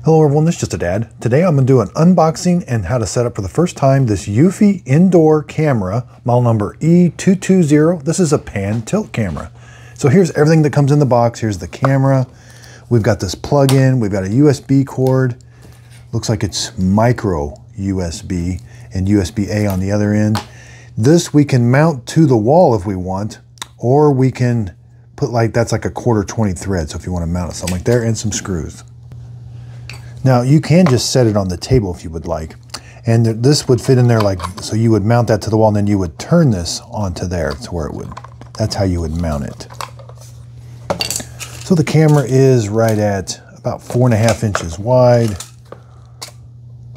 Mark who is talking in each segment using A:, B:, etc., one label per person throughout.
A: Hello everyone, this is Just a Dad. Today I'm going to do an unboxing and how to set up for the first time this eufy indoor camera, model number E220. This is a pan tilt camera. So here's everything that comes in the box. Here's the camera. We've got this plug-in. We've got a USB cord. Looks like it's micro USB and USB-A on the other end. This we can mount to the wall if we want, or we can put that's like a 1/4 thread. So if you want to mount it something like there, and some screws. Now you can just set it on the table if you would like. And this would fit in there so you would mount that to the wall and then you would turn this onto there to where it would, that's how you would mount it. So the camera is right at about 4.5 inches wide,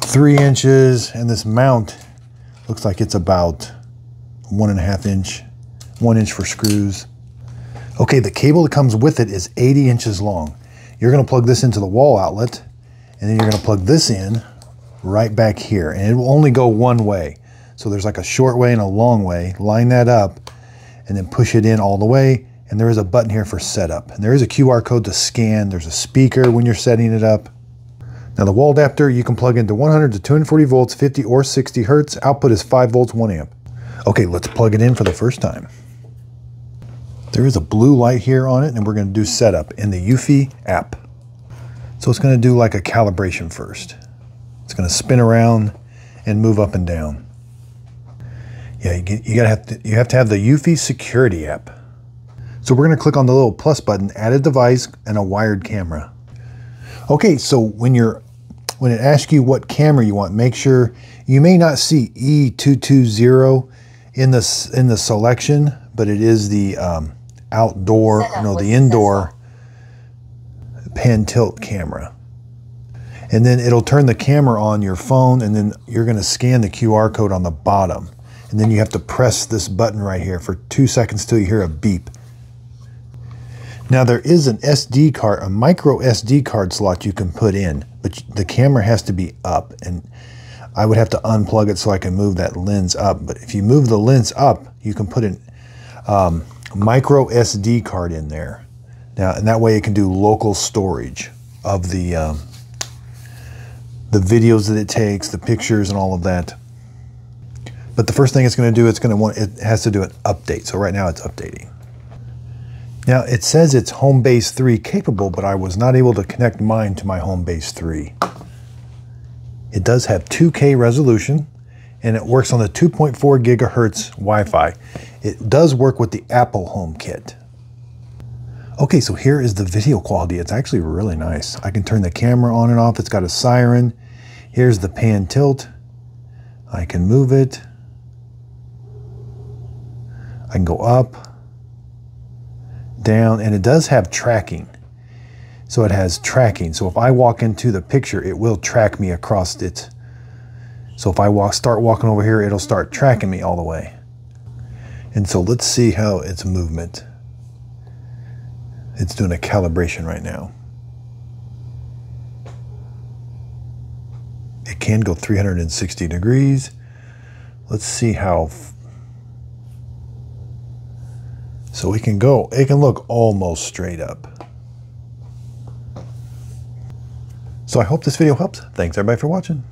A: 3 inches, and this mount looks like it's about 1.5 inch, 1 inch for screws. Okay, the cable that comes with it is 80 inches long. You're gonna plug this into the wall outlet, and then you're going to plug this in right back here, and it will only go one way. So there's like a short way and a long way. Line that up and then push it in all the way, and there is a button here for setup. And there is a QR code to scan. There's a speaker when you're setting it up. Now the wall adapter you can plug into 100 to 240 volts, 50 or 60 hertz. Output is 5 volts, 1 amp. Okay, let's plug it in for the first time. There is a blue light here on it, and we're going to do setup in the eufy app. So it's going to do like a calibration first. It's going to spin around and move up and down. Yeah, you have to have the eufy security app. So we're going to click on the little plus button, add a device and a wired camera. Okay, so when it asks you what camera you want, make sure you may not see E220 in the selection, but it is the the indoor pan tilt camera. And then it'll turn the camera on your phone, and then you're going to scan the QR code on the bottom. And then you have to press this button right here for 2 seconds till you hear a beep. Now there is an SD card, a micro SD card slot you can put in, but the camera has to be up, and I would have to unplug it so I can move that lens up. But if you move the lens up, you can put a micro SD card in there. Now, and that way it can do local storage of the videos that it takes, the pictures and all of that. But the first thing it's going to do, it has to do an update. So right now it's updating. Now it says it's Homebase 3 capable, but I was not able to connect mine to my Homebase 3. It does have 2K resolution, and it works on the 2.4 gigahertz Wi-Fi. It does work with the Apple HomeKit. Okay, so here is the video quality. It's actually really nice. I can turn the camera on and off. It's got a siren. Here's the pan tilt. I can move it. I can go up, down, and it does have tracking. So it has tracking. So if I walk into the picture, it will track me across it. So if I start walking over here, it'll start tracking me all the way. And so let's see how its movement. It's doing a calibration right now. It can go 360 degrees. Let's see how. So it can look almost straight up. So I hope this video helps. Thanks everybody for watching.